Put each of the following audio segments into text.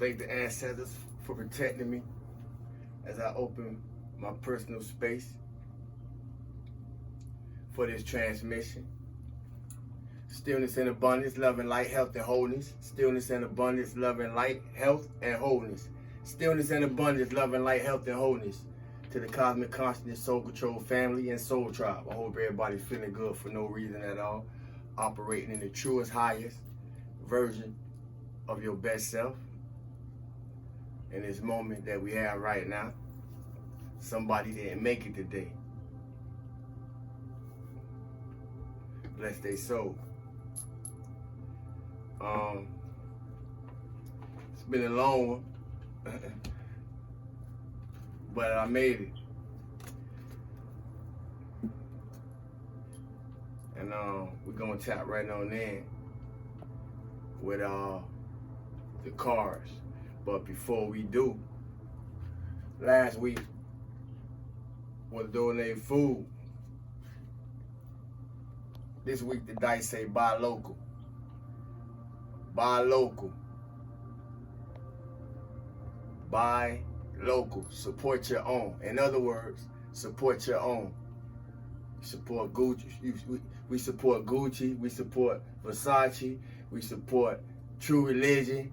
thank the ancestors for protecting me as I open my personal space for this transmission. Stillness and abundance, love and light, health and wholeness. Stillness and abundance, love and light, health and wholeness. Stillness and abundance, love and light, health and wholeness. To the Cosmic Consciousness Soul Control family and Soul Tribe. I hope everybody's feeling good for no reason at all. Operating in the truest, highest version of your best self. In this moment that we have right now. Somebody didn't make it today. Bless their soul. It's been a long one. But I made it. And we're gonna tap right on in with the cards. But before we do, last week was donating food. This week the dice say buy local. Buy local. Buy local. Support your own. In other words, support your own. Support Gucci. We support Gucci. We support Versace. We support True Religion.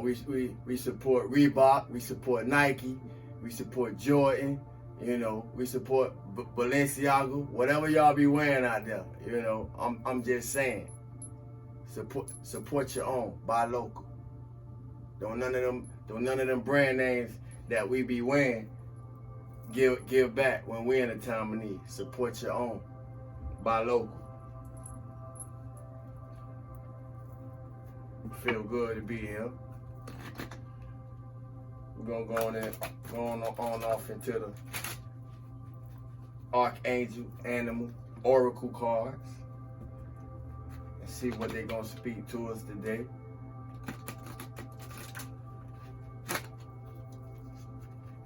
We support Reebok. We support Nike. We support Jordan. You know, we support Balenciaga. Whatever y'all be wearing out there. You know, I'm just saying. Support your own. Buy local. Don't none of them brand names that we be wearing give back when we're in a time of need. Support your own. Buy local. Feel good to be here. We're gonna go on off into the Archangel, Animal, Oracle cards and see what they're gonna speak to us today.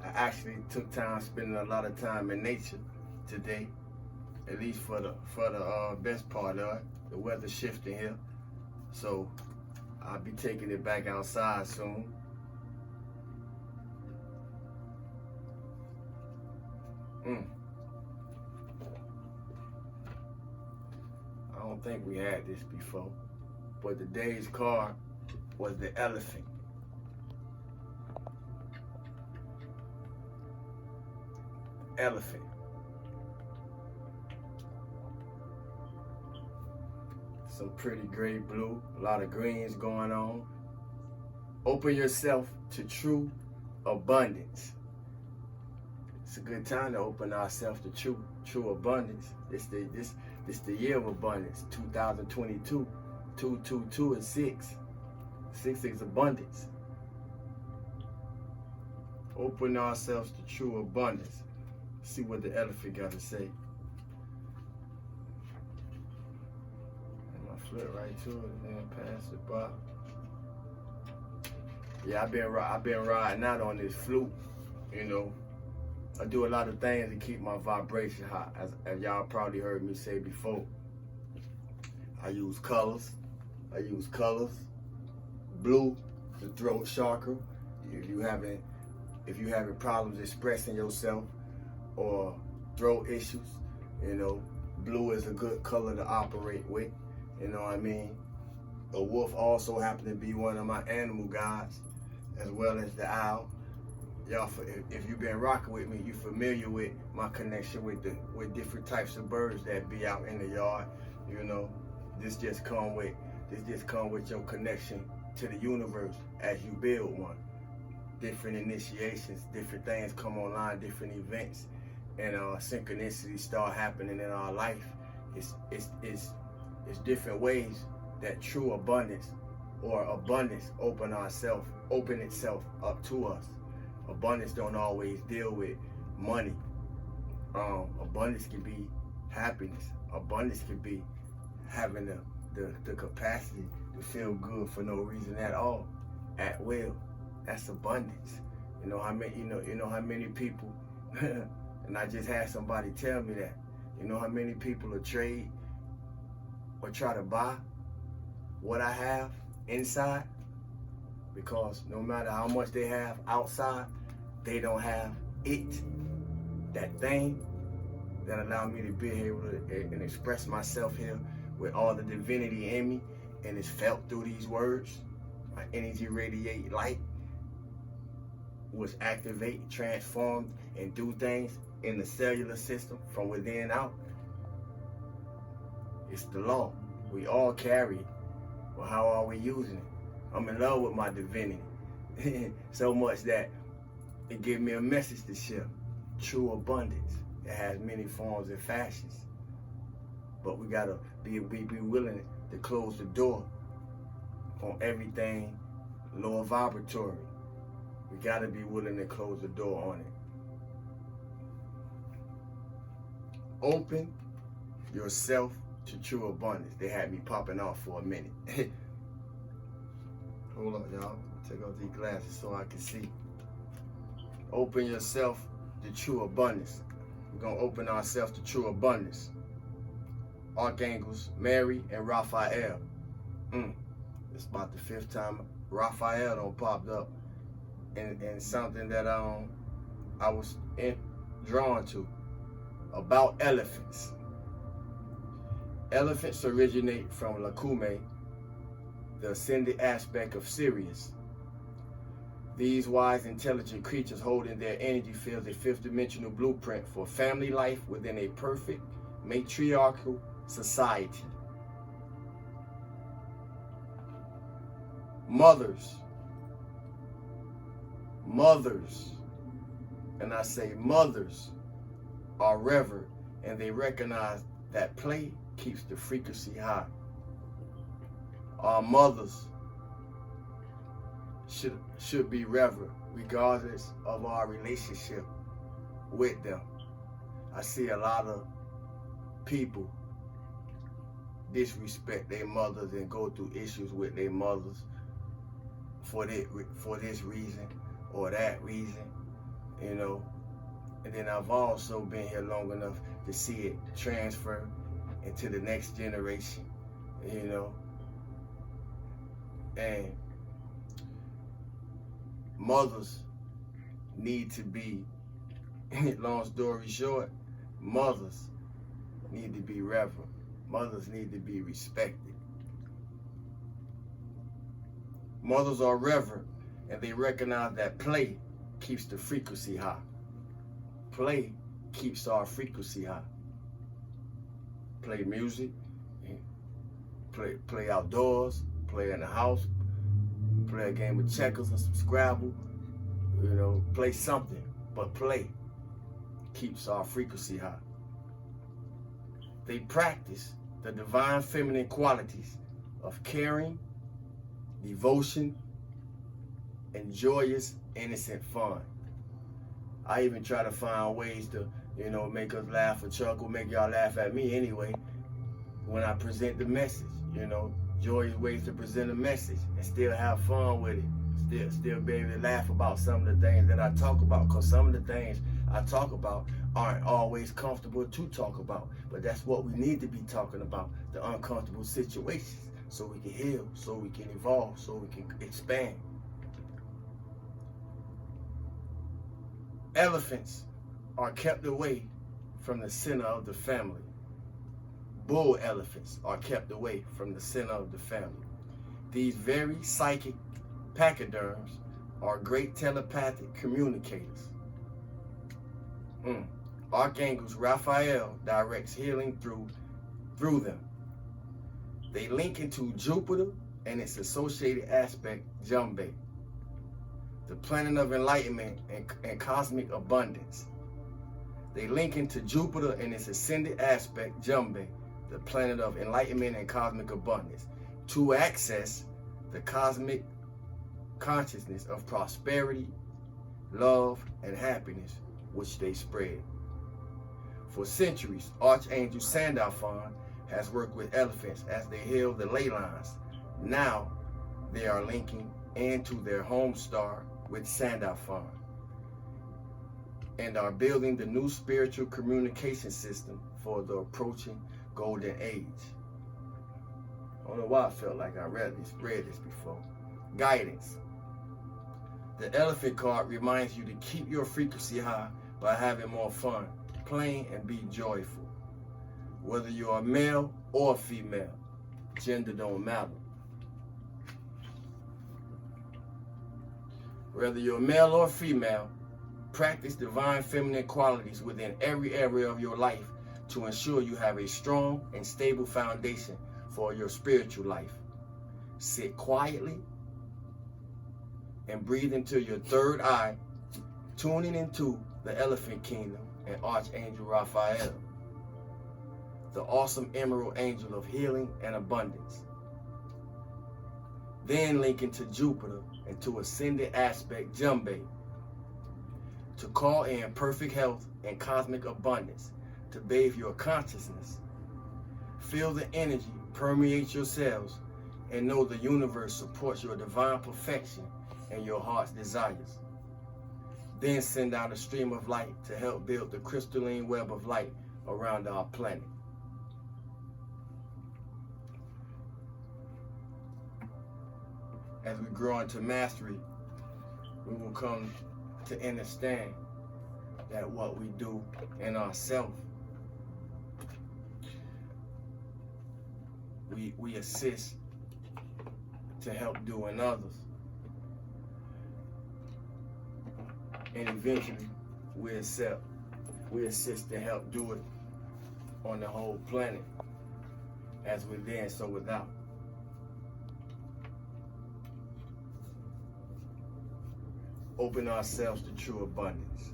I actually took time spending a lot of time in nature today, at least for the best part of it. The weather's shifting here, so I'll be taking it back outside soon. I don't think we had this before, but today's card was the elephant. Elephant. Some pretty gray blue, a lot of greens going on. Open yourself to true abundance. It's a good time to open ourselves to true abundance. This the year of abundance, 2022. 222 is 6. 6 is abundance. Open ourselves to true abundance. See what the elephant got to say. And I flip right to it and then pass it by. Yeah, I've been riding out on this flute, you know. I do a lot of things to keep my vibration high, as y'all probably heard me say before. I use colors. Blue, the throat chakra. If you having problems expressing yourself or throat issues, you know, blue is a good color to operate with. You know what I mean? A wolf also happened to be one of my animal guides, as well as the owl. Y'all, if you've been rocking with me, you familiar with my connection with different types of birds that be out in the yard. You know, this just come with your connection to the universe as you build one. Different initiations, different things come online, different events, and synchronicities start happening in our life. It's different ways that true abundance or abundance open itself up to us. Abundance don't always deal with money. Abundance can be happiness. Abundance can be having the capacity to feel good for no reason at all, at will. That's abundance. You know how many people, and I just had somebody tell me that. You know how many people will trade or try to buy what I have inside because no matter how much they have outside, they don't have it, that thing that allowed me to be able to and express myself here with all the divinity in me, and it's felt through these words. My energy radiate light, was activate, transformed, and do things in the cellular system from within out. It's the law. We all carry it. Well, how are we using it? I'm in love with my divinity. So much that it gives me a message to share. True abundance. It has many forms and fashions. But we gotta be willing to close the door on everything lower vibratory. We gotta be willing to close the door on it. Open yourself to true abundance. They had me popping off for a minute. Hold up, y'all. Take off these glasses so I can see. Open yourself to true abundance. We're gonna open ourselves to true abundance. Archangels Mary and Raphael. It's about the 5th time Raphael done popped up, and something that I was drawn to about elephants. Elephants originate from Lakume, the ascended aspect of Sirius. These wise, intelligent creatures hold in their energy fields a 5th-dimensional blueprint for family life within a perfect matriarchal society. Mothers, and I say mothers, are revered, and they recognize that play keeps the frequency high. Our mothers should be revered regardless of our relationship with them. I see a lot of people disrespect their mothers and go through issues with their mothers for this reason or that reason, you know. And then I've also been here long enough to see it transfer into the next generation, you know. And mothers need to be, long story short, mothers need to be revered. Mothers need to be respected. Mothers are revered, and they recognize that play keeps the frequency high. Play keeps our frequency high. Play music, play outdoors, play in the house, play a game of checkers or some Scrabble, you know, play something, but play keeps our frequency high. They practice the divine feminine qualities of caring, devotion, and joyous, innocent fun. I even try to find ways to, you know, make us laugh or chuckle, make y'all laugh at me anyway, when I present the message, you know, joyous ways to present a message and still have fun with it, still be able to laugh about some of the things that I talk about, because some of the things I talk about aren't always comfortable to talk about, but that's what we need to be talking about, the uncomfortable situations, so we can heal, so we can evolve, so we can expand. Elephants are kept away from the center of the family. Bull elephants are kept away from the center of the family. These very psychic pachyderms are great telepathic communicators. Archangels Raphael directs healing through them. They link into Jupiter and its associated aspect, Jumbe, the planet of enlightenment and cosmic abundance. They link into Jupiter and its ascended aspect, Jumbe, the planet of enlightenment and cosmic abundance, to access the cosmic consciousness of prosperity, love, and happiness, which they spread. For centuries, Archangel Sandalphon has worked with elephants as they heal the ley lines. Now, they are linking into their home star with Sandalphon and are building the new spiritual communication system for the approaching golden age. I don't know why I felt like I read this before. Guidance. The elephant card reminds you to keep your frequency high by having more fun, playing, and be joyful. Whether you're a male or female, gender don't matter. Whether you're male or female, practice divine feminine qualities within every area of your life to ensure you have a strong and stable foundation for your spiritual life. Sit quietly and breathe into your third eye, tuning into the Elephant Kingdom and Archangel Raphael, the awesome emerald angel of healing and abundance. Then link into Jupiter and to ascended aspect Jumbe to call in perfect health and cosmic abundance to bathe your consciousness. Feel the energy permeate your cells and know the universe supports your divine perfection and your heart's desires. Then send out a stream of light to help build the crystalline web of light around our planet. As we grow into mastery, we will come to understand that what we do in ourselves, we assist to help do in others. And eventually we assist to help do it on the whole planet, as within, so without. Open ourselves to true abundance.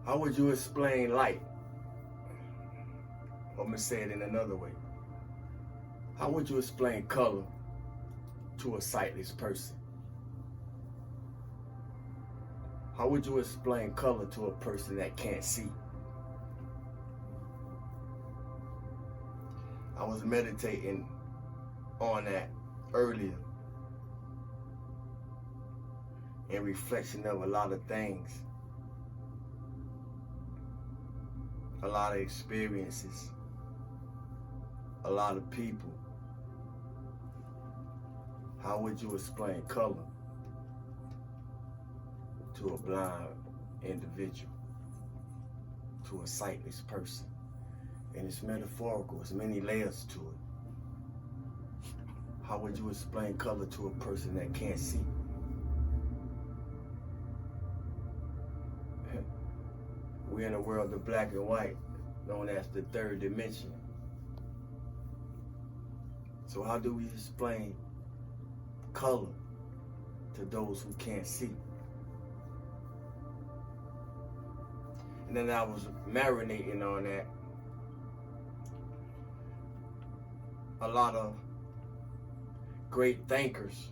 How would you explain light? I'm gonna say it in another way. How would you explain color to a sightless person? How would you explain color to a person that can't see? I was meditating on that earlier in reflection of a lot of things, a lot of experiences, a lot of people. How would you explain color to a blind individual, to a sightless person? And it's metaphorical, it's many layers to it. How would you explain color to a person that can't see? We're in a world of black and white, known as the third dimension. So how do we explain color to those who can't see? And then I was marinating on that. A lot of great thinkers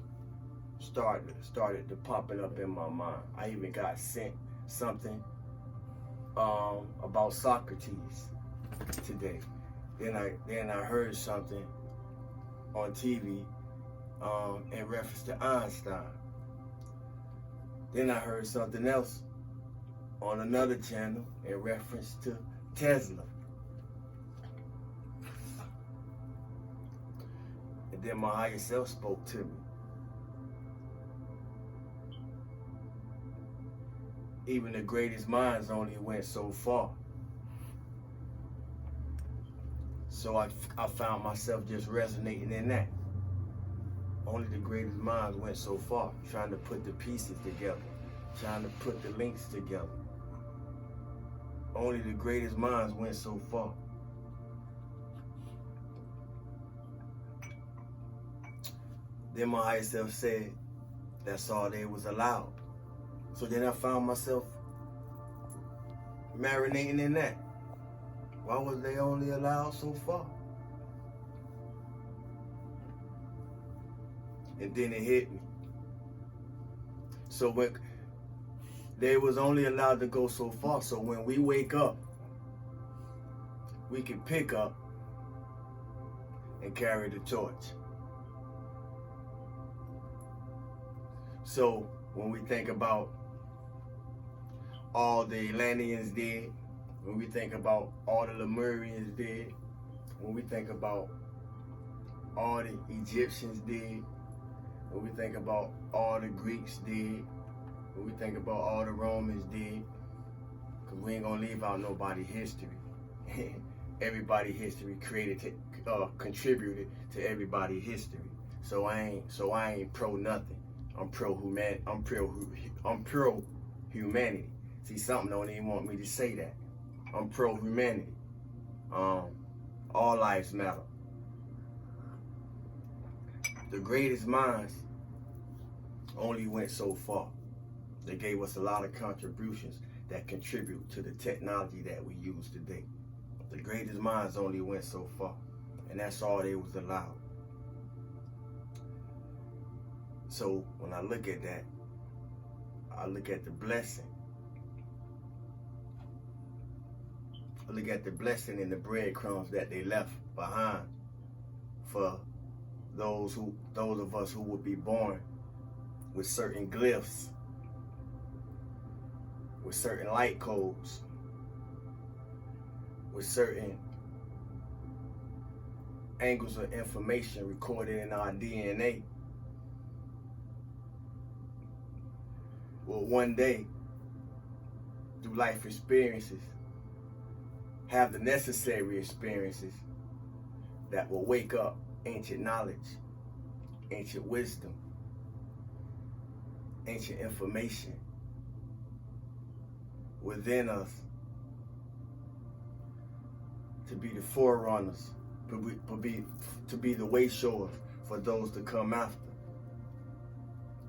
started to popping up in my mind. I even got sent something about Socrates today. Then I heard something on TV in reference to Einstein. Then I heard something else on another channel in reference to Tesla. And then my higher self spoke to me. Even the greatest minds only went so far. So I found myself just resonating in that. Only the greatest minds went so far, trying to put the pieces together, trying to put the links together. Only the greatest minds went so far. Then my higher self said, that's all they was allowed. So then I found myself marinating in that. Why was they only allowed so far? And then it hit me. So when they was only allowed to go so far, so when we wake up, we can pick up and carry the torch. So when we think about all the Atlanteans did, when we think about all the Lemurians did, when we think about all the Egyptians did, when we think about all the Greeks did, when we think about all the Romans did, because we ain't gonna leave out nobody's history. Everybody's history contributed to everybody's history. So I ain't pro nothing. I'm pro humanity. See, something don't even want me to say that. I'm pro humanity. All lives matter. The greatest minds only went so far. They gave us a lot of contributions that contribute to the technology that we use today. The greatest minds only went so far, and that's all they was allowed. So when I look at that, I look at the blessing. I look at the blessing and the breadcrumbs that they left behind for those of us who would be born with certain glyphs, with certain light codes, with certain angles of information recorded in our DNA. Will one day, through life experiences, have the necessary experiences that will wake up ancient knowledge, ancient wisdom, ancient information within us to be the forerunners, to be the way showers for those to come after.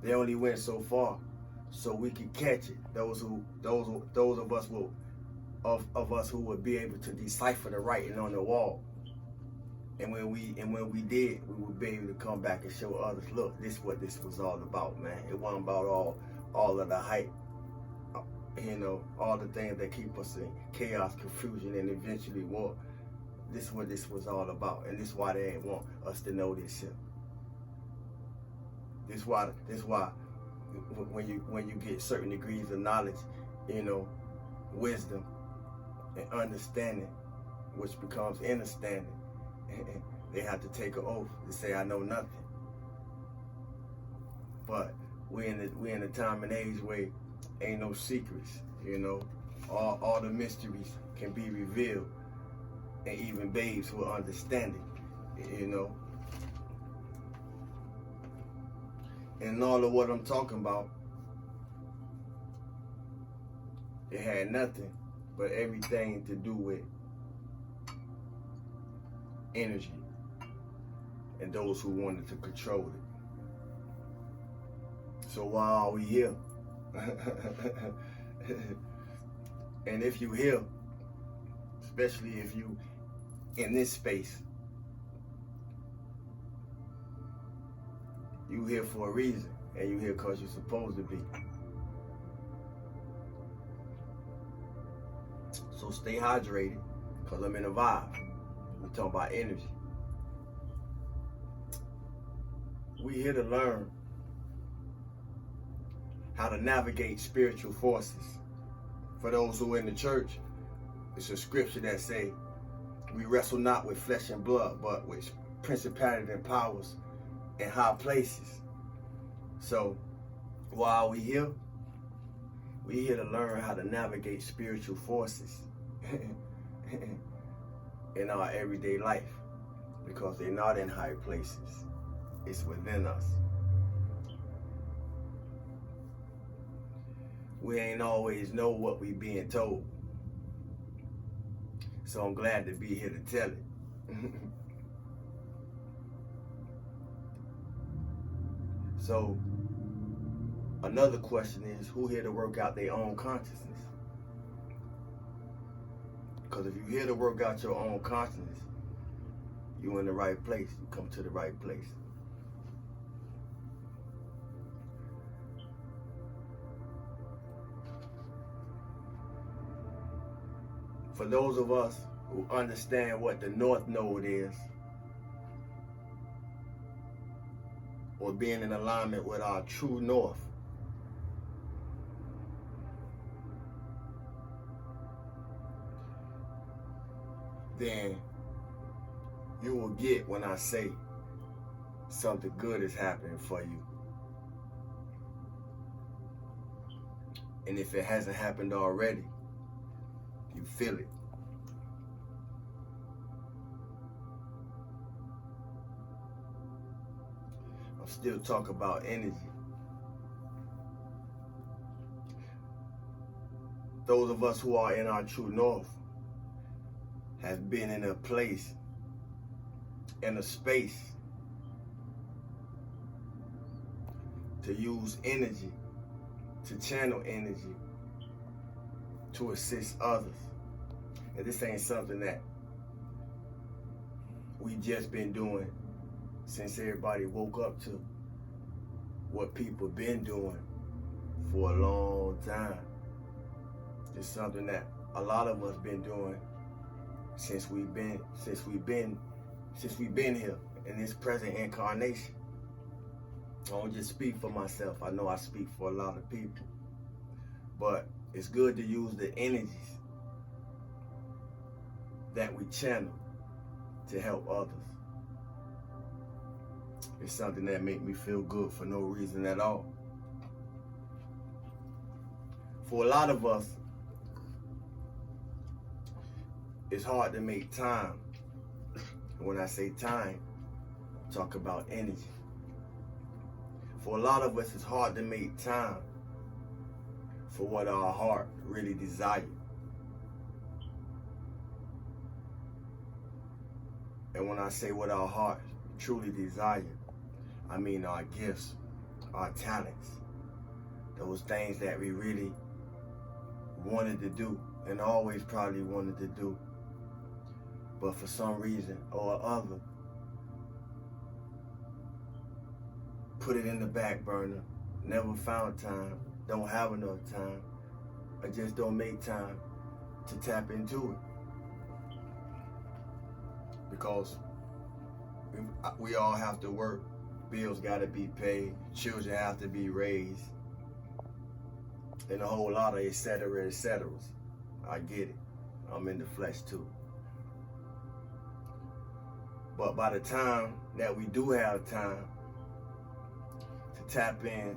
They only went so far so we could catch it. Those of us who would be able to decipher the writing on the wall. And when we did, we would be able to come back and show others, look, this is what this was all about, man. It wasn't about all of the hype, all the things that keep us in chaos, confusion, and eventually war. This is what this was all about, and this is why they ain't want us to know this shit. This is why when you get certain degrees of knowledge, wisdom and understanding, which becomes understanding, they have to take an oath to say, I know nothing. But we in a time and age where ain't no secrets, all the mysteries can be revealed, and even babes will understand it, And all of what I'm talking about, it had nothing but everything to do with energy and those who wanted to control it. So why are we here? And if you here, especially if you in this space, you here for a reason, and you here because you're supposed to be. So stay hydrated, because I'm in a vibe. We're talking about energy. We here to learn how to navigate spiritual forces. For those who are in the church, it's a scripture that say, we wrestle not with flesh and blood, but with principalities and powers in high places. So why are we here? We're here to learn how to navigate spiritual forces in our everyday life, because they're not in high places. It's within us. We ain't always know what we being told. So I'm glad to be here to tell it. So another question is, who here to work out their own consciousness? Because if you're here to work out your own consciousness, you're in the right place. You come to the right place. For those of us who understand what the North Node is, or being in alignment with our true North, then you will get when I say something good is happening for you. And if it hasn't happened already, you feel it. I'm still talking about energy. Those of us who are in our true north have been in a place, in a space, to use energy, to channel energy, to assist others. And this ain't something that we just been doing since everybody woke up to what people been doing for a long time. It's something that a lot of us been doing since we've been here in this present incarnation. I don't just speak for myself. I know I speak for a lot of people. But it's good to use the energies that we channel to help others. It's something that makes me feel good for no reason at all. For a lot of us, it's hard to make time. When I say time, I talk about energy. For a lot of us, it's hard to make time for what our heart really desires. And when I say what our heart truly desires, I mean our gifts, our talents, those things that we really wanted to do and always probably wanted to do, but for some reason or other, put it in the back burner, never found time, don't have enough time, or just don't make time to tap into it. Because we all have to work, bills gotta be paid, children have to be raised, and a whole lot of et cetera. I get it, I'm in the flesh too. But by the time that we do have time to tap in,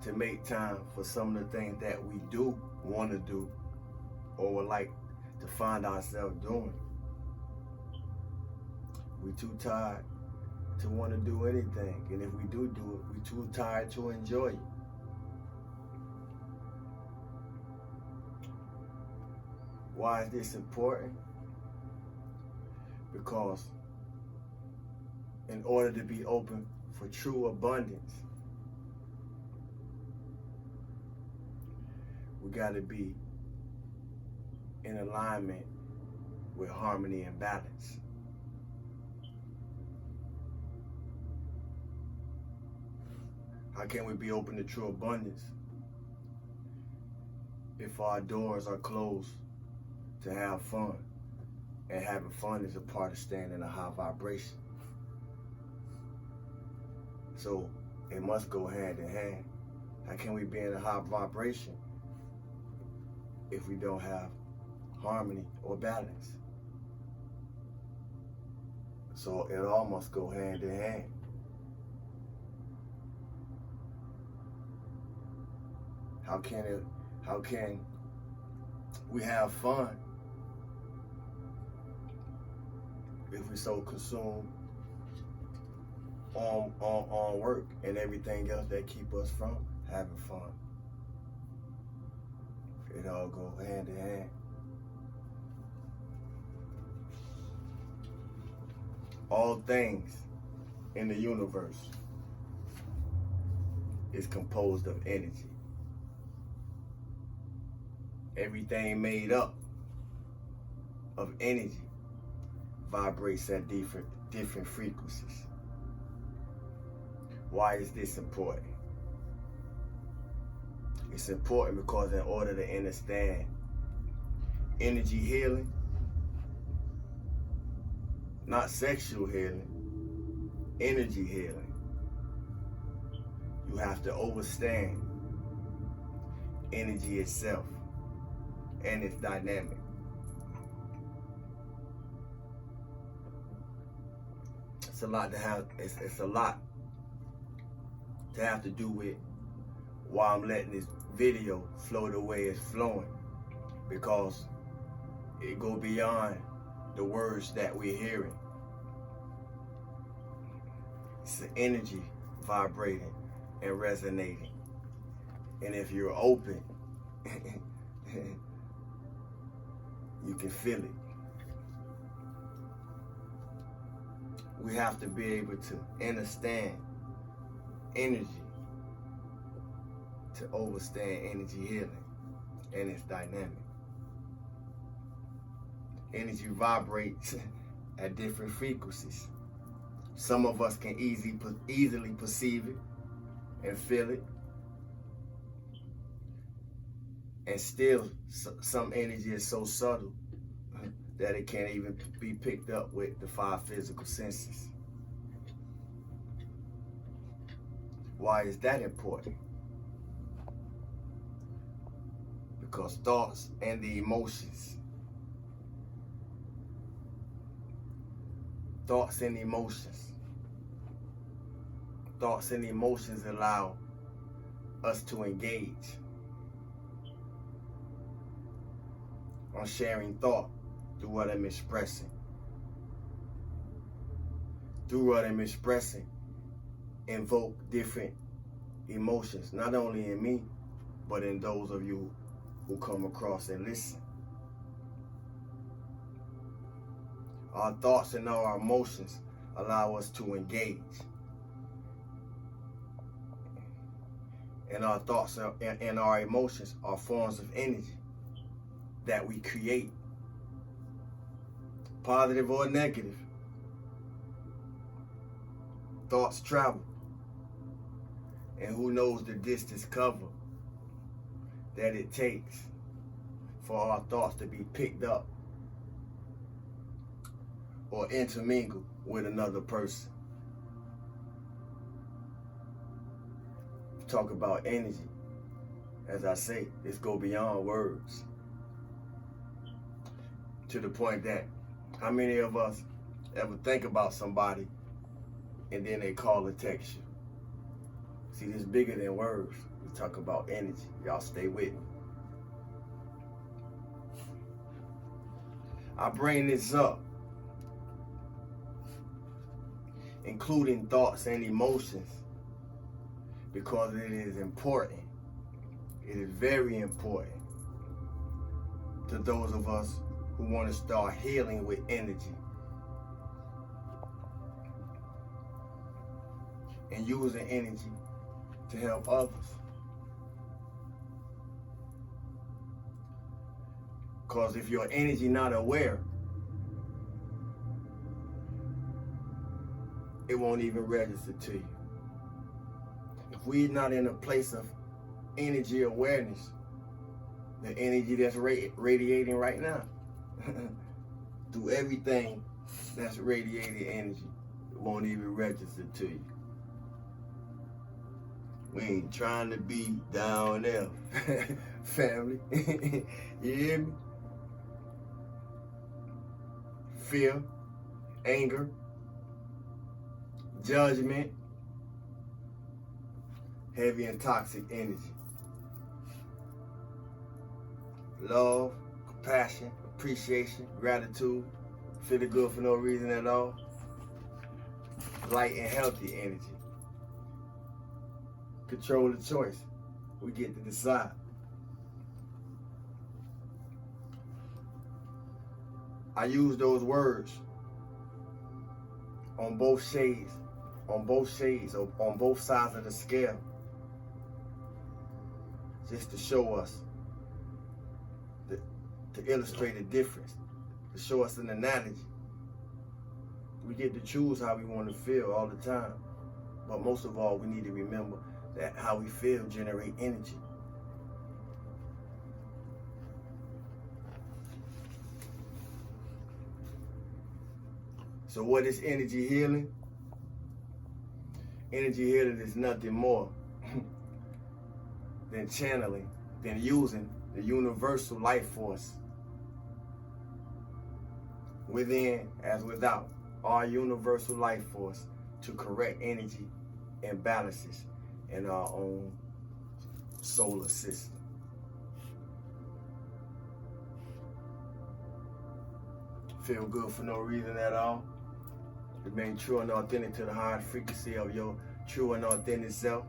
to make time for some of the things that we do want to do or would like to find ourselves doing, we're too tired to want to do anything. And if we do it, we're too tired to enjoy it. Why is this important? Because in order to be open for true abundance, we got to be in alignment with harmony and balance. How can we be open to true abundance if our doors are closed to have fun? And having fun is a part of staying in a high vibration. So it must go hand in hand. How can we be in a high vibration if we don't have harmony or balance? So it all must go hand in hand. How can we have fun if we so consumed on work and everything else that keep us from having fun? It all go hand in hand. All things in the universe is composed of energy. Everything made up of energy vibrates at different frequencies. Why is this important? It's important because in order to understand energy healing, not sexual healing, energy healing, you have to understand energy itself and its dynamic. It's a lot to have. It's a lot to have to do with why I'm letting this video flow the way it's flowing, because it go beyond the words that we're hearing. It's the energy vibrating and resonating. And if you're open, you can feel it. We have to be able to understand energy to understand energy healing and its dynamic. Energy vibrates at different frequencies. Some of us can easily perceive it and feel it. And still, some energy is so subtle that it can't even be picked up with the 5 physical senses. Why is that important? Because thoughts and the emotions, thoughts and emotions allow us to engage on sharing thought through what I'm expressing. Through what I'm expressing, invoke different emotions, not only in me, but in those of you who come across and listen. Our thoughts and our emotions allow us to engage. And our thoughts and our emotions are forms of energy that we create, positive or negative. Thoughts travel, and who knows the distance covered that it takes for our thoughts to be picked up or intermingled with another person. Talk about energy. As I say, this go beyond words. To the point that, how many of us ever think about somebody and then they call or text you? See, this is bigger than words. We talk about energy. Y'all stay with me. I bring this up, including thoughts and emotions, because it is important. It is very important to those of us who want to start healing with energy and using energy to help others. Because if your energy not aware, it won't even register to you. If we're not in a place of energy awareness, the energy that's radiating right now, through everything that's radiated energy, it won't even register to you. We ain't trying to be down there, family. You hear me? Fear, anger, judgment, heavy and toxic energy. Love, compassion, appreciation, gratitude, feeling good for no reason at all. Light and healthy energy. Control the choice. We get to decide. I use those words on both shades, on both sides of the scale, just to show us, to illustrate the difference, to show us an analogy. We get to choose how we want to feel all the time, but most of all, we need to remember that how we feel generate energy. So what is energy healing? Energy healing is nothing more than channeling, than using the universal life force within as without our universal life force to correct energy imbalances in our own solar system. Feel good for no reason at all. Remain true and authentic to the higher frequency of your true and authentic self.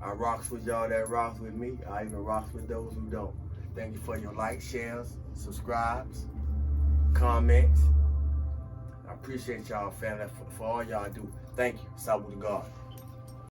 I rocks with y'all that rocks with me. I even rocks with those who don't. Thank you for your likes, shares, subscribes, comments. I appreciate y'all, family, for all y'all do. Thank you. Saiwoodagod.